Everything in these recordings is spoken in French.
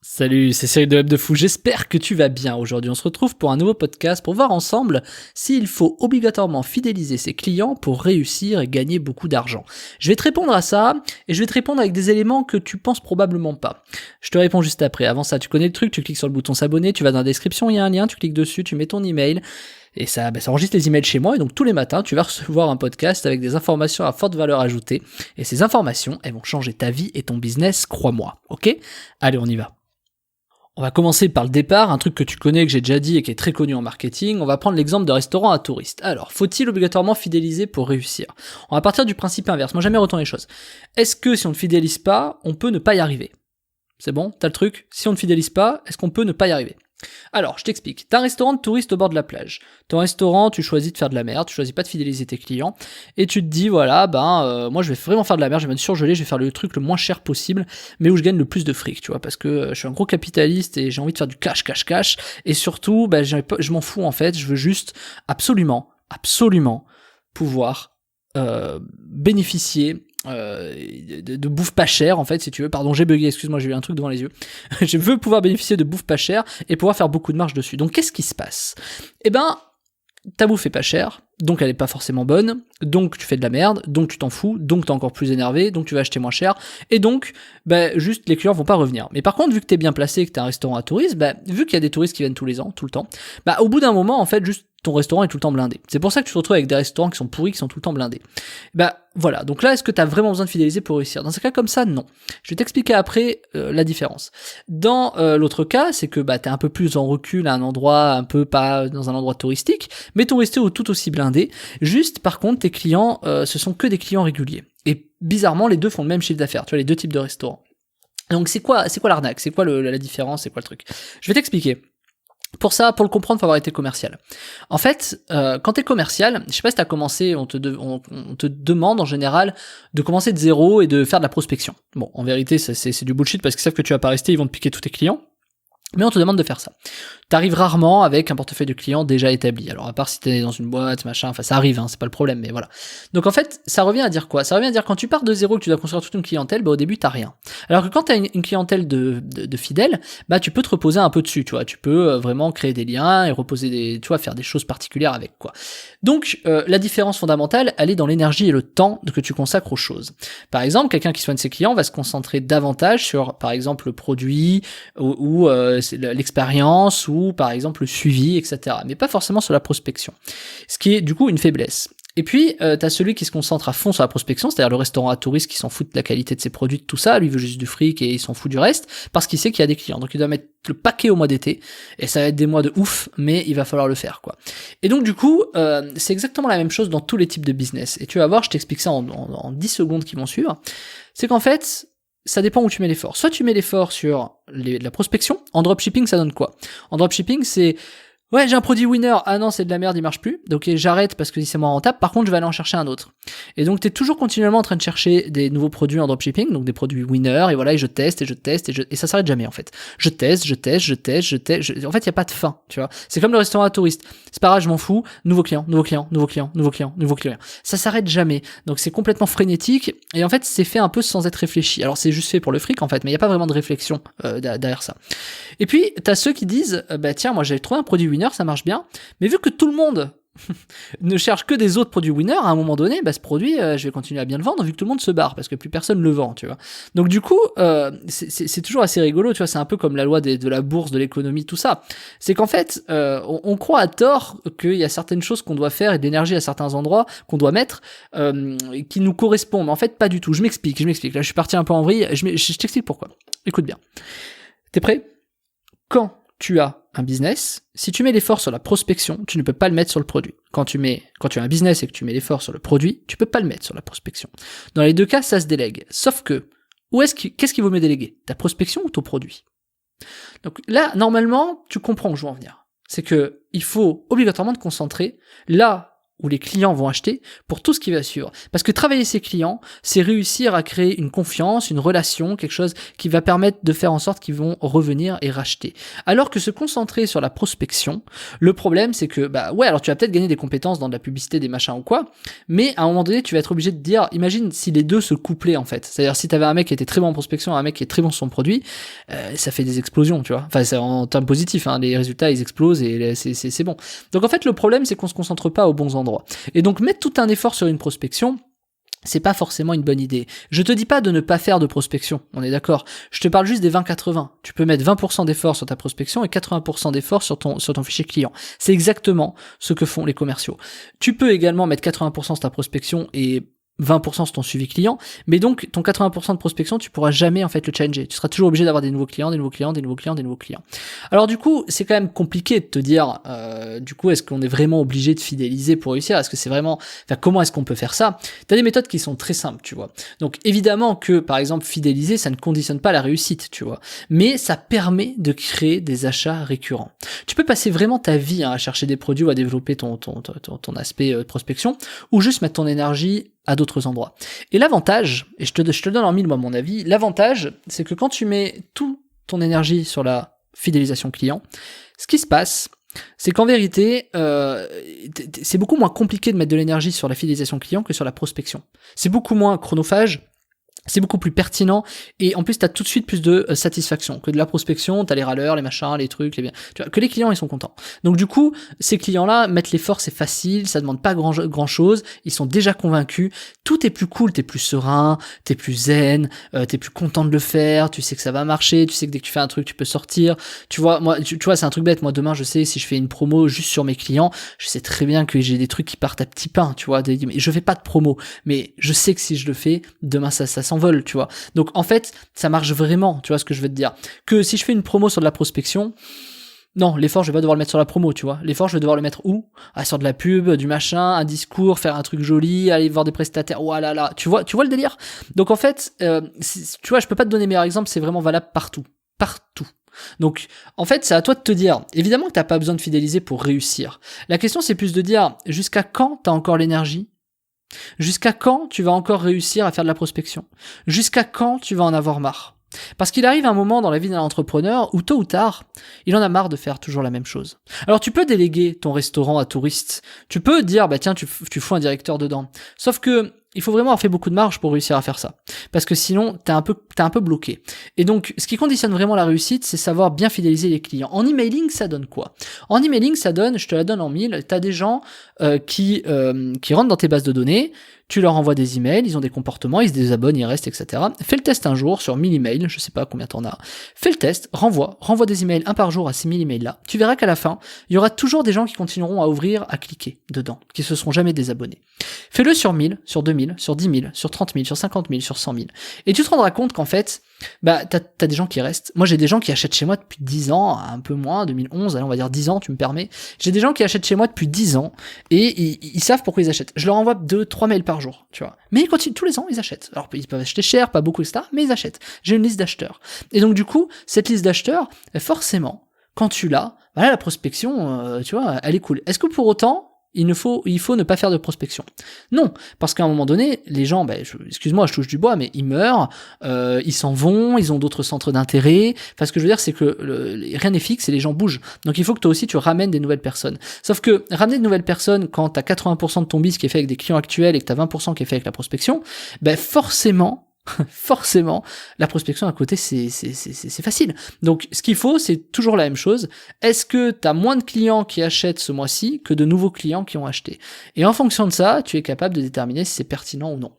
Salut, c'est Cyril de Web de Fou, j'espère que tu vas bien. Aujourd'hui, on se retrouve pour un nouveau podcast pour voir ensemble s'il faut obligatoirement fidéliser ses clients pour réussir et gagner beaucoup d'argent. Je vais te répondre à ça et je vais te répondre avec des éléments que tu penses probablement pas. Je te réponds juste après. Avant ça, tu connais le truc, tu cliques sur le bouton s'abonner, tu vas dans la description, il y a un lien, tu cliques dessus, tu mets ton email. Et ça enregistre les emails chez moi, et donc tous les matins, tu vas recevoir un podcast avec des informations à forte valeur ajoutée. Et ces informations, elles vont changer ta vie et ton business, crois-moi. Ok ? Allez, on y va. On va commencer par le départ, un truc que tu connais, que j'ai déjà dit et qui est très connu en marketing. On va prendre l'exemple de restaurant à touristes. Alors, faut-il obligatoirement fidéliser pour réussir ? On va partir du principe inverse. Moi, jamais retourner les choses. Est-ce que si on ne fidélise pas, on peut ne pas y arriver ? C'est bon ? T'as le truc ? Si on ne fidélise pas, est-ce qu'on peut ne pas y arriver ? Alors, je t'explique. T'as un restaurant de touristes au bord de la plage. Ton restaurant, tu choisis de faire de la merde, tu choisis pas de fidéliser tes clients, et tu te dis, voilà, moi je vais vraiment faire de la merde, je vais me surgeler, je vais faire le truc le moins cher possible, mais où je gagne le plus de fric, tu vois, parce que je suis un gros capitaliste et j'ai envie de faire du cash, et surtout, je m'en fous en fait, je veux juste absolument pouvoir bénéficier de bouffe pas chère en fait, si tu veux. Pardon, j'ai bugué, excuse-moi, j'ai eu un truc devant les yeux. Je veux pouvoir bénéficier de bouffe pas chère et pouvoir faire beaucoup de marge dessus. Donc qu'est-ce qui se passe ? Eh ben, ta bouffe est pas chère, donc elle est pas forcément bonne, donc tu fais de la merde, donc tu t'en fous, donc t'es encore plus énervé, donc tu vas acheter moins cher, et donc, juste les clients vont pas revenir. Mais par contre, vu que t'es bien placé, que t'es un restaurant à touristes, vu qu'il y a des touristes qui viennent tous les ans, tout le temps, au bout d'un moment, en fait, juste ton restaurant est tout le temps blindé. C'est pour ça que tu te retrouves avec des restaurants qui sont pourris, qui sont tout le temps blindés. Voilà, donc là, est-ce que t'as vraiment besoin de fidéliser pour réussir ? Dans un cas comme ça, non. Je vais t'expliquer après la différence. Dans l'autre cas, c'est que t'es un peu plus en recul à un endroit, un peu pas dans un endroit touristique, mais ton resto est tout aussi blindé. Juste, par contre, tes clients, ce sont que des clients réguliers. Et bizarrement, les deux font le même chiffre d'affaires, tu vois, les deux types de restaurants. Donc c'est quoi l'arnaque ? C'est quoi la différence ? C'est quoi le truc ? Je vais t'expliquer. Pour ça, pour le comprendre, faut avoir été commercial. En fait, quand t'es commercial, je sais pas si t'as commencé, on te demande en général de commencer de zéro et de faire de la prospection. Bon, en vérité, c'est du bullshit parce qu'ils savent que tu vas pas rester, ils vont te piquer tous tes clients. Mais on te demande de faire ça. T'arrives rarement avec un portefeuille de clients déjà établi. Alors à part si t'es dans une boîte, machin, enfin ça arrive, c'est pas le problème, mais voilà. Donc en fait, ça revient à dire quoi ? Ça revient à dire quand tu pars de zéro, que tu dois construire toute une clientèle, au début t'as rien. Alors que quand t'as une clientèle de fidèles, tu peux te reposer un peu dessus, tu vois. Tu peux vraiment créer des liens et reposer faire des choses particulières avec, quoi. Donc la différence fondamentale, elle est dans l'énergie et le temps que tu consacres aux choses. Par exemple, quelqu'un qui soigne ses clients va se concentrer davantage sur, par exemple, le produit ou l'expérience ou par exemple le suivi, etc. Mais pas forcément sur la prospection. Ce qui est du coup une faiblesse. Et puis, t'as celui qui se concentre à fond sur la prospection, c'est-à-dire le restaurant à touristes qui s'en fout de la qualité de ses produits, de tout ça, lui il veut juste du fric et il s'en fout du reste, parce qu'il sait qu'il y a des clients. Donc il doit mettre le paquet au mois d'été, et ça va être des mois de ouf, mais il va falloir le faire, quoi. Et donc du coup, c'est exactement la même chose dans tous les types de business. Et tu vas voir, je t'explique ça en 10 secondes qui vont suivre. C'est qu'en fait, ça dépend où tu mets l'effort. Soit tu mets l'effort sur la prospection. En dropshipping, ça donne quoi ? En dropshipping, c'est ouais, j'ai un produit winner. Ah non, c'est de la merde, il marche plus. Donc j'arrête parce que c'est moins rentable. Par contre, je vais aller en chercher un autre. Et donc t'es toujours continuellement en train de chercher des nouveaux produits en dropshipping, donc des produits winner. Et voilà, et je teste et ça s'arrête jamais en fait. Je teste. En fait, il y a pas de fin, tu vois. C'est comme le restaurant à touristes. C'est pas grave, je m'en fous. Nouveau client. Ça s'arrête jamais. Donc c'est complètement frénétique. Et en fait, c'est fait un peu sans être réfléchi. Alors c'est juste fait pour le fric en fait, mais il y a pas vraiment de réflexion derrière ça. Et puis t'as ceux qui disent, tiens, moi j'ai trouvé un produit winner, ça marche bien, mais vu que tout le monde ne cherche que des autres produits winner, à un moment donné, ce produit, je vais continuer à bien le vendre vu que tout le monde se barre, parce que plus personne le vend, tu vois. Donc du coup, c'est toujours assez rigolo, tu vois, c'est un peu comme la loi de la bourse, de l'économie, tout ça. C'est qu'en fait, on croit à tort qu'il y a certaines choses qu'on doit faire et de l'énergie à certains endroits qu'on doit mettre qui nous correspondent, mais en fait pas du tout. Je m'explique. Là, je suis parti un peu en vrille, je t'explique pourquoi. Écoute bien. T'es prêt ? Quand tu as un business, si tu mets l'effort sur la prospection, tu ne peux pas le mettre sur le produit. Quand tu as un business et que tu mets l'effort sur le produit, tu peux pas le mettre sur la prospection. Dans les deux cas, ça se délègue. Sauf que, qu'est-ce qu'il vaut mieux déléguer ? Ta prospection ou ton produit ? Donc là, normalement, tu comprends où je veux en venir. C'est que il faut obligatoirement te concentrer là où les clients vont acheter pour tout ce qui va suivre. Parce que travailler ses clients, c'est réussir à créer une confiance, une relation, quelque chose qui va permettre de faire en sorte qu'ils vont revenir et racheter. Alors que se concentrer sur la prospection, le problème c'est que, alors tu vas peut-être gagner des compétences dans de la publicité, des machins ou quoi, mais à un moment donné, tu vas être obligé de dire, imagine si les deux se couplaient en fait. C'est-à-dire si tu avais un mec qui était très bon en prospection et un mec qui est très bon sur son produit, ça fait des explosions, tu vois. Enfin, c'est en termes positifs, hein, les résultats ils explosent et c'est bon. Donc en fait, le problème c'est qu'on se concentre pas aux bons endroits. Et donc mettre tout un effort sur une prospection, c'est pas forcément une bonne idée. Je te dis pas de ne pas faire de prospection, on est d'accord. Je te parle juste des 20-80. Tu peux mettre 20% d'effort sur ta prospection et 80% d'effort sur ton fichier client. C'est exactement ce que font les commerciaux. Tu peux également mettre 80% sur ta prospection et 20% sur ton suivi client, mais donc ton 80% de prospection, tu pourras jamais en fait le changer. Tu seras toujours obligé d'avoir des nouveaux clients. Alors du coup, c'est quand même compliqué de te dire, du coup, est-ce qu'on est vraiment obligé de fidéliser pour réussir? Est-ce que c'est vraiment, comment est-ce qu'on peut faire ça? T'as des méthodes qui sont très simples, tu vois. Donc évidemment que, par exemple, fidéliser, ça ne conditionne pas la réussite, tu vois, mais ça permet de créer des achats récurrents. Tu peux passer vraiment ta vie à chercher des produits ou à développer ton aspect prospection, ou juste mettre ton énergie à d'autres endroits. Et l'avantage, et je te donne en mille, moi, mon avis, l'avantage, c'est que quand tu mets toute ton énergie sur la fidélisation client, ce qui se passe, c'est qu'en vérité, c'est beaucoup moins compliqué de mettre de l'énergie sur la fidélisation client que sur la prospection. C'est beaucoup moins chronophage, c'est beaucoup plus pertinent, et en plus t'as tout de suite plus de satisfaction que de la prospection. T'as les râleurs, les machins, les trucs, tu vois, que les clients ils sont contents. Donc du coup, ces clients-là, mettre l'effort c'est facile, ça demande pas grand chose, ils sont déjà convaincus, tout est plus cool, t'es plus serein, t'es plus zen, t'es plus content de le faire, tu sais que ça va marcher, tu sais que dès que tu fais un truc tu peux sortir. Tu vois, moi, tu vois, c'est un truc bête. Moi demain, je sais si je fais une promo juste sur mes clients, je sais très bien que j'ai des trucs qui partent à petits pains, tu vois. Mais je fais pas de promo, mais je sais que si je le fais, demain ça s'envole, tu vois. Donc en fait, ça marche vraiment, tu vois ce que je veux te dire. Que si je fais une promo sur de la prospection, non, l'effort, je vais pas devoir le mettre sur la promo, tu vois. L'effort, je vais devoir le mettre où? Sur de la pub, du machin, un discours, faire un truc joli, aller voir des prestataires. Oh là là, tu vois le délire? Donc en fait, tu vois, je peux pas te donner meilleur exemple, c'est vraiment valable partout. Partout. Donc, en fait, c'est à toi de te dire, évidemment que t'as pas besoin de fidéliser pour réussir. La question, c'est plus de dire, jusqu'à quand t'as encore l'énergie? Jusqu'à quand tu vas encore réussir à faire de la prospection? Jusqu'à quand tu vas en avoir marre? Parce qu'il arrive un moment dans la vie d'un entrepreneur où tôt ou tard, il en a marre de faire toujours la même chose. Alors tu peux déléguer ton restaurant à touristes, tu peux dire tiens tu fous un directeur dedans. Sauf que il faut vraiment avoir fait beaucoup de marge pour réussir à faire ça. Parce que sinon, t'es un peu bloqué. Et donc, ce qui conditionne vraiment la réussite, c'est savoir bien fidéliser les clients. En emailing, ça donne quoi? En emailing, ça donne, je te la donne en mille, t'as des gens qui rentrent dans tes bases de données, tu leur envoies des emails, ils ont des comportements, ils se désabonnent, ils restent, etc. Fais le test un jour sur 1000 emails, je sais pas combien t'en as. Fais le test, renvoie des emails un par jour à ces 1000 emails là. Tu verras qu'à la fin, il y aura toujours des gens qui continueront à ouvrir, à cliquer dedans, qui se seront jamais désabonnés. Fais-le sur 1000, sur 2000, sur 10 000, sur 30 000, sur 50 000, sur 100 000. Et tu te rendras compte qu'en fait, t'as des gens qui restent. Moi, j'ai des gens qui achètent chez moi depuis 10 ans, un peu moins, 2011, allez, on va dire 10 ans, tu me permets. J'ai des gens qui achètent chez moi depuis 10 ans, et ils savent pourquoi ils achètent. Je leur envoie 2-3 mails par jour, tu vois. Mais ils continuent, tous les ans, ils achètent. Alors, ils peuvent acheter cher, pas beaucoup, etc., mais ils achètent. J'ai une liste d'acheteurs. Et donc, du coup, cette liste d'acheteurs, forcément, quand tu l'as, la prospection, tu vois, elle est cool. Est-ce que pour autant, il faut ne pas faire de prospection? Non, parce qu'à un moment donné, les gens, excuse-moi, je touche du bois, mais ils meurent, ils s'en vont, ils ont d'autres centres d'intérêt. Enfin, ce que je veux dire, c'est que rien n'est fixe et les gens bougent. Donc il faut que toi aussi, tu ramènes des nouvelles personnes. Sauf que ramener de nouvelles personnes quand t'as 80% de ton business qui est fait avec des clients actuels et que t'as 20% qui est fait avec la prospection, forcément, la prospection à côté, c'est facile. Donc, ce qu'il faut, c'est toujours la même chose. Est-ce que tu as moins de clients qui achètent ce mois-ci que de nouveaux clients qui ont acheté? Et en fonction de ça, tu es capable de déterminer si c'est pertinent ou non.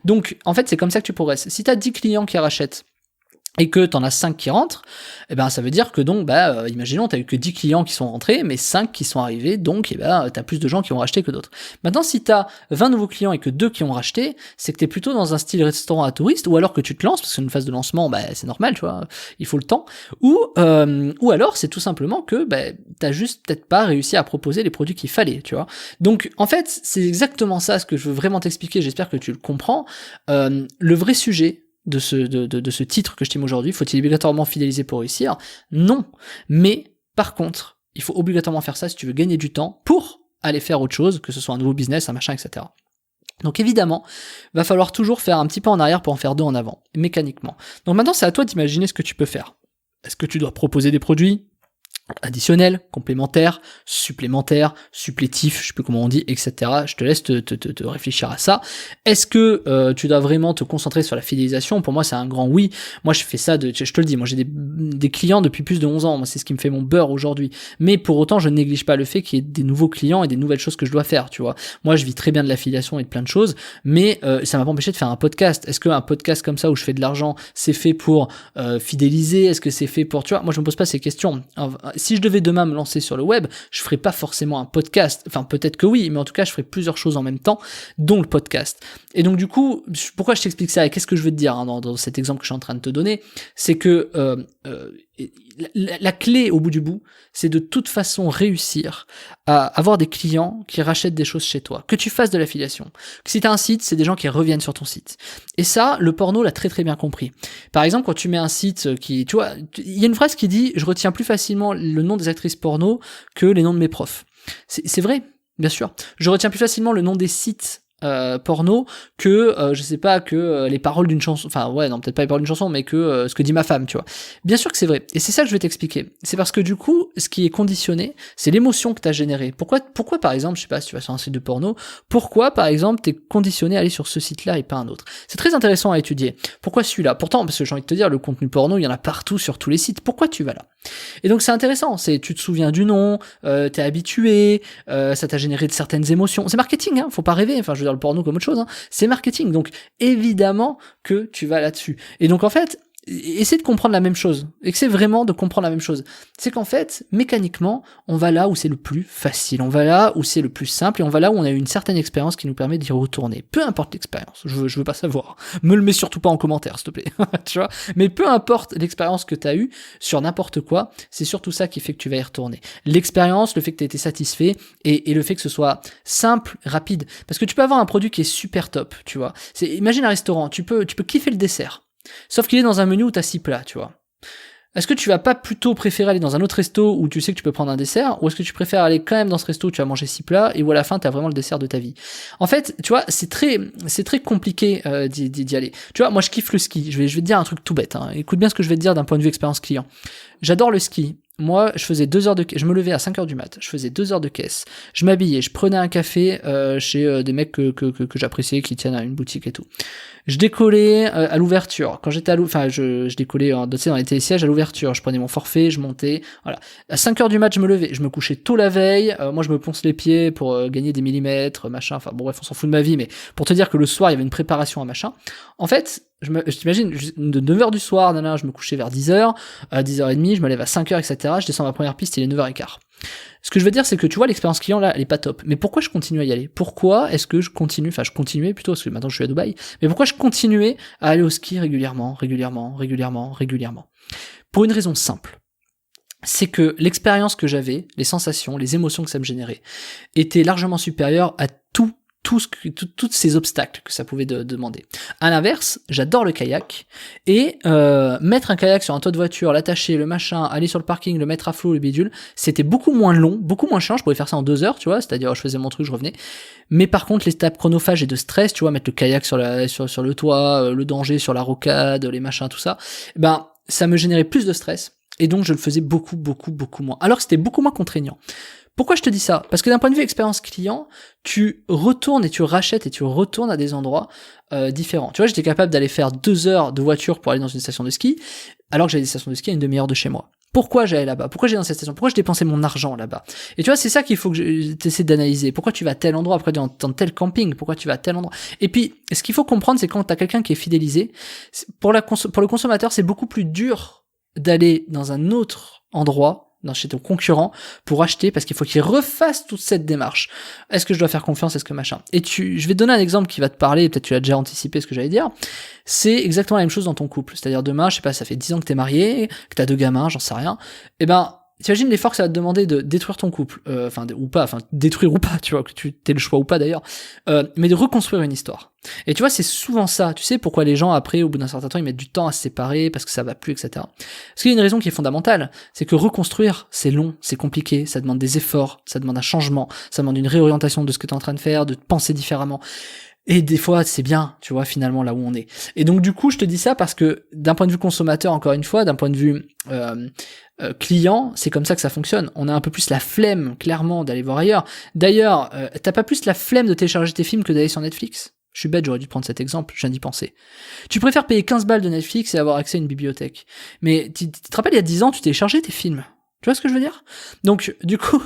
Donc, en fait, c'est comme ça que tu progresses. Si tu as 10 clients qui rachètent et que t'en as 5 qui rentrent, ça veut dire que donc, imaginons, t'as eu que 10 clients qui sont rentrés, mais 5 qui sont arrivés, donc, t'as plus de gens qui ont racheté que d'autres. Maintenant, si t'as 20 nouveaux clients et que 2 qui ont racheté, c'est que t'es plutôt dans un style restaurant à touristes, ou alors que tu te lances, parce qu'une phase de lancement, c'est normal, tu vois, il faut le temps, ou alors, c'est tout simplement que, t'as juste peut-être pas réussi à proposer les produits qu'il fallait, tu vois. Donc, en fait, c'est exactement ça, ce que je veux vraiment t'expliquer, j'espère que tu le comprends. Le vrai sujet de ce titre que je t'aime aujourd'hui, faut-il obligatoirement fidéliser pour réussir? Non. Mais, par contre, il faut obligatoirement faire ça si tu veux gagner du temps pour aller faire autre chose, que ce soit un nouveau business, un machin, etc. Donc évidemment, va falloir toujours faire un petit pas en arrière pour en faire deux en avant, mécaniquement. Donc maintenant, c'est à toi d'imaginer ce que tu peux faire. Est-ce que tu dois proposer des produits additionnel, complémentaire, supplémentaire, supplétif, je sais plus comment on dit, etc. Je te laisse te réfléchir à ça. Est-ce que tu dois vraiment te concentrer sur la fidélisation? Pour moi, c'est un grand oui. Moi, je fais ça, je te le dis, moi j'ai des clients depuis plus de 11 ans, moi c'est ce qui me fait mon beurre aujourd'hui. Mais pour autant, je ne néglige pas le fait qu'il y ait des nouveaux clients et des nouvelles choses que je dois faire, tu vois. Moi, je vis très bien de l'affiliation et de plein de choses, mais ça m'a pas empêché de faire un podcast. Est-ce qu'un podcast comme ça où je fais de l'argent, c'est fait pour fidéliser? Est-ce que c'est fait pour, tu vois, moi je me pose pas ces questions. Si je devais demain me lancer sur le web, je ferais pas forcément un podcast. Enfin, peut-être que oui, mais en tout cas, je ferais plusieurs choses en même temps, dont le podcast. Et donc, du coup, pourquoi je t'explique ça et qu'est-ce que je veux te dire dans cet exemple que je suis en train de te donner, c'est que la clé au bout du bout, c'est de toute façon réussir à avoir des clients qui rachètent des choses chez toi, que tu fasses de l'affiliation. Si tu as un site, c'est des gens qui reviennent sur ton site. Et ça, le porno l'a très très bien compris. Par exemple, quand tu mets un site qui, tu vois, il y a une phrase qui dit « Je retiens plus facilement le nom des actrices porno que les noms de mes profs ». C'est vrai, bien sûr. Je retiens plus facilement le nom des sites porno que je sais pas, que les paroles d'une chanson, enfin ouais, non, peut-être pas les paroles d'une chanson, mais que ce que dit ma femme, tu vois. Bien sûr que c'est vrai, et c'est ça que je vais t'expliquer. C'est parce que du coup, ce qui est conditionné, c'est l'émotion que t'as générée. Pourquoi par exemple, je sais pas, si tu vas sur un site de porno, pourquoi par exemple t'es conditionné à aller sur ce site-là et pas un autre? C'est très intéressant à étudier. Pourquoi celui-là? Pourtant, parce que j'ai envie de te dire, le contenu porno, il y en a partout sur tous les sites. Pourquoi tu vas là? Et donc c'est intéressant, tu te souviens du nom, t'es habitué, ça t'a généré de certaines émotions. C'est marketing, hein, faut pas rêver, enfin je veux dire le porno comme autre chose, hein, c'est marketing, donc évidemment que tu vas là-dessus. Et donc en fait, essaie de comprendre la même chose, et que c'est vraiment de comprendre la même chose. C'est qu'en fait, mécaniquement, on va là où c'est le plus facile, on va là où c'est le plus simple, et on va là où on a eu une certaine expérience qui nous permet d'y retourner. Peu importe l'expérience, je veux pas savoir. Me le mets surtout pas en commentaire, s'il te plaît. Tu vois? Mais peu importe l'expérience que t'as eue sur n'importe quoi, c'est surtout ça qui fait que tu vas y retourner. L'expérience, le fait que t'aies été satisfait, et le fait que ce soit simple, rapide. Parce que tu peux avoir un produit qui est super top, tu vois. Imagine un restaurant, tu peux kiffer le dessert. Sauf qu'il est dans un menu où t'as 6 plats, tu vois. Est-ce que tu vas pas plutôt préférer aller dans un autre resto où tu sais que tu peux prendre un dessert, ou est-ce que tu préfères aller quand même dans ce resto où tu vas manger 6 plats et où à la fin t'as vraiment le dessert de ta vie? En fait, tu vois, c'est très compliqué d'y aller. Tu vois, moi je kiffe le ski. Je vais te dire un truc tout bête, hein. Écoute bien ce que je vais te dire d'un point de vue expérience client. J'adore le ski. Moi, je faisais 2 heures de caisse, je me levais à 5h du mat, je faisais 2 heures de caisse, je m'habillais, je prenais un café chez des mecs que j'appréciais, qui tiennent à une boutique et tout. Je décollais à l'ouverture. Quand j'étais je décollais dans les télésièges à l'ouverture, je prenais mon forfait, je montais, voilà. À 5h du mat, je me levais, je me couchais tôt la veille, moi je me ponce les pieds pour gagner des millimètres, machin, enfin bon bref, on s'en fout de ma vie, mais pour te dire que le soir, il y avait une préparation à machin. En fait, je t'imagine, de 9h du soir, je me couchais vers 10h, à 10h30, je me lève à 5h, etc. Je descends ma première piste, il est 9h15. Ce que je veux dire, c'est que tu vois, l'expérience client là, elle est pas top. Mais pourquoi je continue à y aller? Pourquoi est-ce que je continuais plutôt, parce que maintenant je suis à Dubaï, mais pourquoi je continuais à aller au ski régulièrement? Pour une raison simple. C'est que l'expérience que j'avais, les sensations, les émotions que ça me générait, étaient largement supérieures à tous ces obstacles que ça pouvait demander. À l'inverse, j'adore le kayak, et mettre un kayak sur un toit de voiture, l'attacher, le machin, aller sur le parking, le mettre à flot, le bidule, c'était beaucoup moins long, beaucoup moins chiant. Je pouvais faire ça en 2 heures, tu vois, c'est-à-dire je faisais mon truc, je revenais. Mais par contre, l'étape chronophage et de stress, tu vois, mettre le kayak sur le toit, le danger sur la rocade, les machins, tout ça, ben ça me générait plus de stress, et donc je le faisais beaucoup moins. Alors que c'était beaucoup moins contraignant. Pourquoi je te dis ça? Parce que d'un point de vue expérience client, tu retournes et tu rachètes et tu retournes à des endroits différents. Tu vois, j'étais capable d'aller faire 2 heures de voiture pour aller dans une station de ski, alors que j'avais des stations de ski à une demi-heure de chez moi. Pourquoi j'allais là-bas? Pourquoi j'allais dans cette station? Pourquoi je dépensais mon argent là-bas? Et tu vois, c'est ça qu'il faut que tu essaies d'analyser. Pourquoi tu vas à tel endroit? Pourquoi tu vas dans tel camping? Pourquoi tu vas à tel endroit? Et puis, ce qu'il faut comprendre, c'est quand t'as quelqu'un qui est fidélisé, pour le consommateur, c'est beaucoup plus dur d'aller dans un autre endroit, chez ton concurrent, pour acheter, parce qu'il faut qu'il refasse toute cette démarche. Est-ce que je dois faire confiance? Est-ce que machin? Et je vais te donner un exemple qui va te parler, peut-être tu as déjà anticipé ce que j'allais dire. C'est exactement la même chose dans ton couple. C'est-à-dire demain, je sais pas, ça fait 10 ans que t'es marié, que t'as 2 gamins, j'en sais rien. Eh ben, t'imagines l'effort que ça va te demander de détruire ton couple, détruire ou pas, tu vois, que tu t'aies le choix ou pas d'ailleurs, mais de reconstruire une histoire. Et tu vois, c'est souvent ça. Tu sais pourquoi les gens, après, au bout d'un certain temps, ils mettent du temps à se séparer, parce que ça va plus, etc. Parce qu'il y a une raison qui est fondamentale, c'est que reconstruire, c'est long, c'est compliqué, ça demande des efforts, ça demande un changement, ça demande une réorientation de ce que t'es en train de faire, de penser différemment. Et des fois, c'est bien, tu vois, finalement, là où on est. Et donc, du coup, je te dis ça parce que, d'un point de vue consommateur, encore une fois, d'un point de vue client, c'est comme ça que ça fonctionne. On a un peu plus la flemme, clairement, d'aller voir ailleurs. D'ailleurs, t'as pas plus la flemme de télécharger tes films que d'aller sur Netflix? Je suis bête, j'aurais dû prendre cet exemple, je viens d'y penser. Tu préfères payer 15 balles de Netflix et avoir accès à une bibliothèque. Mais tu te rappelles, il y a 10 ans, tu téléchargeais tes films. Tu vois ce que je veux dire? Donc, du coup,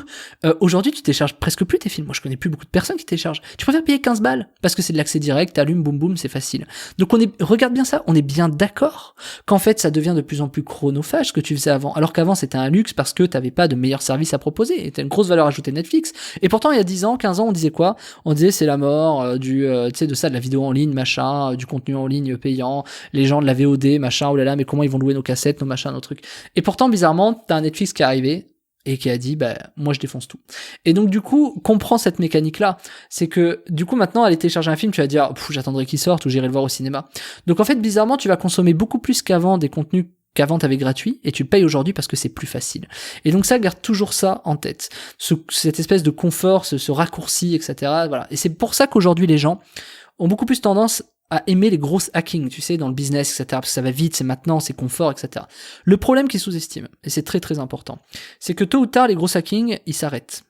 aujourd'hui, tu télécharges presque plus tes films. Moi, je connais plus beaucoup de personnes qui téléchargent. Tu préfères payer 15 balles parce que c'est de l'accès direct, t'allumes, boum boum, c'est facile. Donc, regarde bien ça, on est bien d'accord qu'en fait, ça devient de plus en plus chronophage ce que tu faisais avant. Alors qu'avant, c'était un luxe parce que t'avais pas de meilleurs services à proposer. Et t'as une grosse valeur ajoutée Netflix. Et pourtant, il y a 10 ans, 15 ans, on disait quoi? On disait c'est la mort tu sais, de ça, de la vidéo en ligne, machin, du contenu en ligne payant, les gens de la VOD, machin, oh là là, mais comment ils vont louer nos cassettes, nos machins, nos trucs. Et pourtant, bizarrement, t'as un Netflix qui est arrivé et qui a dit bah moi je défonce tout. Et donc du coup, comprends cette mécanique là, c'est que du coup maintenant aller télécharger un film, tu vas dire j'attendrai qu'il sorte ou j'irai le voir au cinéma. Donc en fait bizarrement, tu vas consommer beaucoup plus qu'avant des contenus qu'avant t'avais gratuit et tu payes aujourd'hui parce que c'est plus facile. Et donc ça, garde toujours ça en tête. Cette espèce de confort, ce raccourci, etc. Voilà. Et c'est pour ça qu'aujourd'hui les gens ont beaucoup plus tendance à aimer les grosses hackings, tu sais, dans le business, etc. Parce que ça va vite, c'est maintenant, c'est confort, etc. Le problème qu'ils sous-estiment, et c'est très très important, c'est que tôt ou tard, les gros hackings, ils s'arrêtent.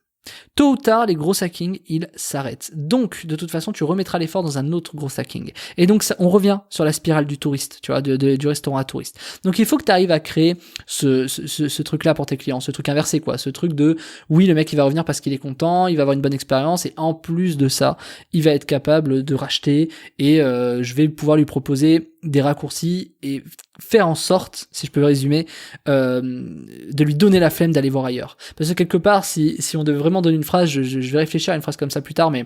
Tôt ou tard, les gros hackings, ils s'arrêtent. Donc, de toute façon, tu remettras l'effort dans un autre gros hacking. Et donc, ça, on revient sur la spirale du touriste, tu vois, du restaurant à touriste. Donc, il faut que tu arrives à créer ce truc-là pour tes clients, ce truc inversé, quoi. Ce truc de, oui, le mec, il va revenir parce qu'il est content, il va avoir une bonne expérience, et en plus de ça, il va être capable de racheter, et je vais pouvoir lui proposer des raccourcis et faire en sorte, si je peux résumer, de lui donner la flemme d'aller voir ailleurs. Parce que quelque part, si on devait vraiment donner une phrase, je vais réfléchir à une phrase comme ça plus tard, mais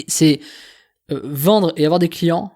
c'est vendre et avoir des clients,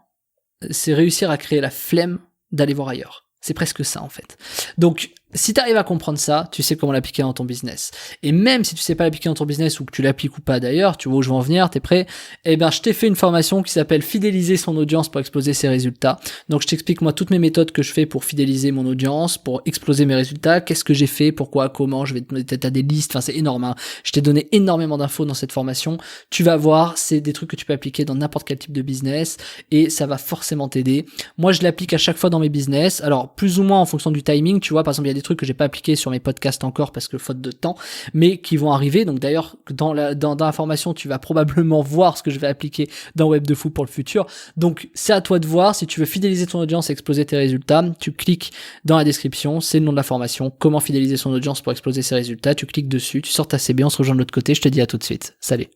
c'est réussir à créer la flemme d'aller voir ailleurs. C'est presque ça en fait. Donc, si tu arrives à comprendre ça, tu sais comment l'appliquer dans ton business. Et même si tu sais pas l'appliquer dans ton business ou que tu l'appliques ou pas d'ailleurs, tu vois où je veux en venir, t'es prêt? Eh ben, je t'ai fait une formation qui s'appelle fidéliser son audience pour exploser ses résultats. Donc, je t'explique moi toutes mes méthodes que je fais pour fidéliser mon audience, pour exploser mes résultats, qu'est-ce que j'ai fait, pourquoi, comment, je vais te mettre à des listes, enfin, c'est énorme, hein. Je t'ai donné énormément d'infos dans cette formation. Tu vas voir, c'est des trucs que tu peux appliquer dans n'importe quel type de business et ça va forcément t'aider. Moi, je l'applique à chaque fois dans mes business. Alors, plus ou moins en fonction du timing, tu vois, par exemple, il y a des trucs que j'ai pas appliqués sur mes podcasts encore parce que faute de temps, mais qui vont arriver. Donc d'ailleurs, dans la formation, tu vas probablement voir ce que je vais appliquer dans Web de Fou pour le futur. Donc c'est à toi de voir. Si tu veux fidéliser ton audience et exploser tes résultats, tu cliques dans la description, c'est le nom de la formation, comment fidéliser son audience pour exploser ses résultats. Tu cliques dessus, tu sors ta CB, on se rejoint de l'autre côté. Je te dis à tout de suite. Salut.